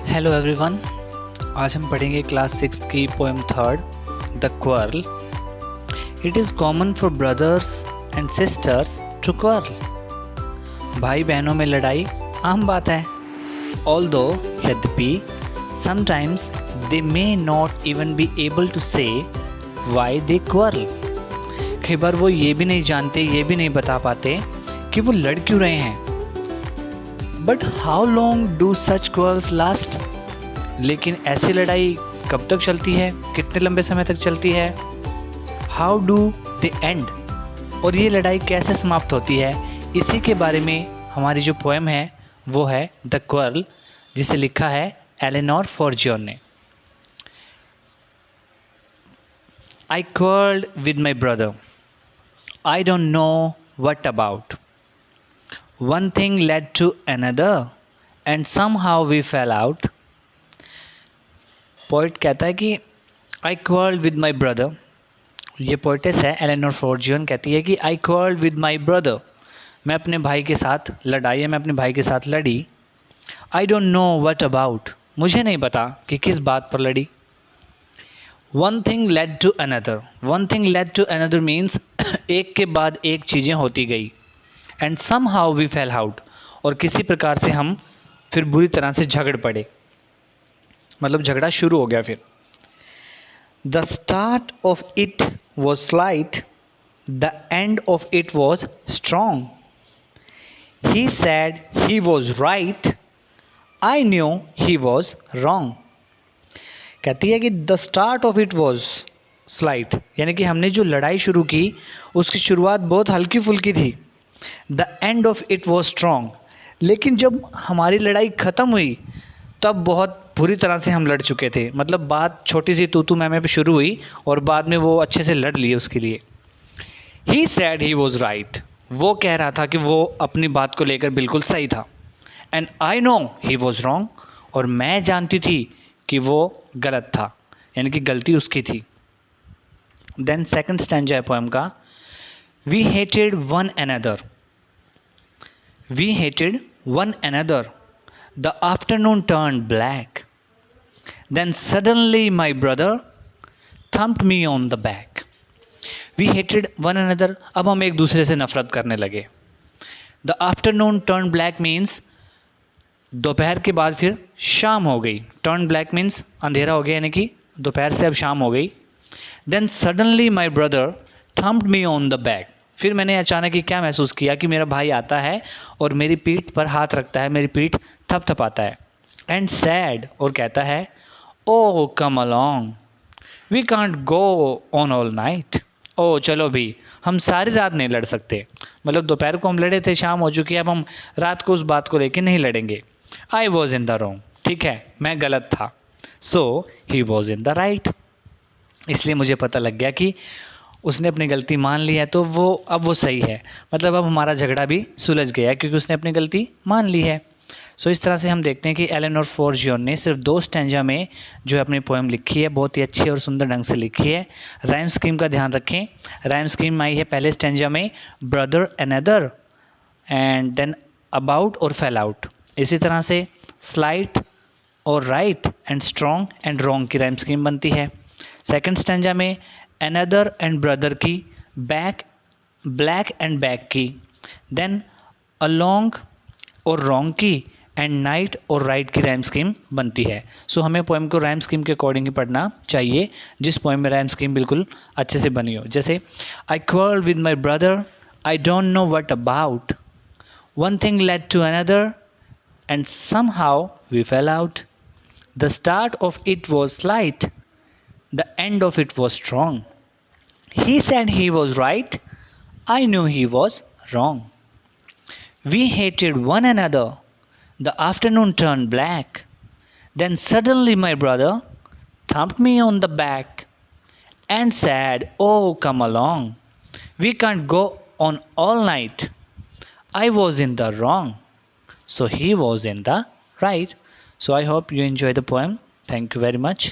Hello everyone. आज हम पढ़ेंगे क्लास 6 की poem third the quarrel. It is common for brothers and sisters to quarrel. भाई बहनों में लड़ाई आम बात है। ऑल्दो यद्यपि sometimes they may not even be able to say why they quarrel. कई बार वो ये भी नहीं जानते, ये भी नहीं बता पाते कि वो लड़ क्यों रहे हैं। But how long do such quarrels last. लेकिन ऐसी लड़ाई कब तक चलती है, कितने लंबे समय तक चलती है। हाउ डू दे एंड, और ये लड़ाई कैसे समाप्त होती है, इसी के बारे में हमारी जो पोएम है वो है द क्वार्ल, जिसे लिखा है एलेनोर फॉर्जियन ने। I quarrelled with my brother, I don't know what about. One thing led to another and somehow we fell out. Poet कहता है कि I quarreled with my brother। ये पोइटेस है एलेनोर फॉर्जियन, कहती है कि I quarreled with my brother। मैं अपने भाई के साथ लड़ाई है, मैं अपने भाई के साथ लड़ी। I don't know what about, मुझे नहीं पता कि किस बात पर लड़ी। One thing led to another, one thing led to another means एक के बाद एक चीज़ें होती गई। And somehow we fell out, और किसी प्रकार से हम फिर बुरी तरह से झगड़ पड़े, मतलब झगड़ा शुरू हो गया। फिर the start of it was slight, the end of it was strong. He sad he was right, I knew he was wrong. कहती है कि the start of it was slight, यानी कि हमने जो लड़ाई शुरू की उसकी शुरुआत बहुत हल्की फुल्की थी। The end of it was strong, लेकिन जब हमारी लड़ाई ख़त्म हुई तब बहुत बुरी तरह से हम लड़ चुके थे। मतलब बात छोटी सी तू मैं पे शुरू हुई और बाद में वो अच्छे से लड़ लिए उसके लिए। ही सैड ही वॉज राइट, वो कह रहा था कि वो अपनी बात को लेकर बिल्कुल सही था। And I know he was wrong, और मैं जानती थी कि वो गलत था, यानी कि गलती उसकी थी। देन सेकंड स्टैंजा है पोएम का। We hated one another. We hated one another. The afternoon turned black. Then suddenly my brother thumped me on the back. We hated one another. अब हम एक दूसरे से नफरत करने लगे। The afternoon turned black means दोपहर के बाद फिर शाम हो गई। Turn black means अंधेरा हो गया, यानी कि दोपहर से अब शाम हो गई। Then suddenly my brother thumped me on the back. फिर मैंने अचानक ही क्या महसूस किया कि मेरा भाई आता है और मेरी पीठ पर हाथ रखता है, मेरी पीठ थपथपाता है। एंड सैड, और कहता है oh come along, we can't go on all night. ओ चलो भी, हम सारी रात नहीं लड़ सकते। मतलब दोपहर को हम लड़े थे, शाम हो चुकी है, अब हम रात को उस बात को लेकर नहीं लड़ेंगे। I was in the wrong, ठीक है मैं गलत था। So he was in the right, इसलिए मुझे पता लग गया कि उसने अपनी गलती मान ली है, तो अब वो सही है। मतलब अब हमारा झगड़ा भी सुलझ गया क्योंकि उसने अपनी गलती मान ली है। सो इस तरह से हम देखते हैं कि एलेनोर फॉर्जियन ने सिर्फ 2 स्टैंजा में जो है अपनी पोएम लिखी है, बहुत ही अच्छी और सुंदर ढंग से लिखी है। राइम स्कीम का ध्यान रखें। राइम स्कीम आई है पहले स्टैंजा में brother another, and then about और फेल आउट। इसी तरह से स्लाइट और right and strong and wrong की राइम स्कीम बनती है। सेकेंड स्टैंजा में अनदर एंड ब्रदर की, बैक ब्लैक एंड बैक की, देन अलोंग और रॉन्ग की, एंड नाइट और राइट की राइम स्कीम बनती है। सो हमें पोएम को राइम स्कीम के अकॉर्डिंग ही पढ़ना चाहिए, जिस पोएम में राइम स्कीम बिल्कुल अच्छे से बनी हो। जैसे I quarrelled with my brother, I don't know what about. One thing led to another and somehow we fell out. The start of it was slight, the end of it was strong. He said he was right, I knew he was wrong. We hated one another, the afternoon turned black. Then suddenly my brother thumped me on the back and said, oh come along, we can't go on all night. I was in the wrong, so he was in the right. So I hope you enjoy the poem. Thank you very much.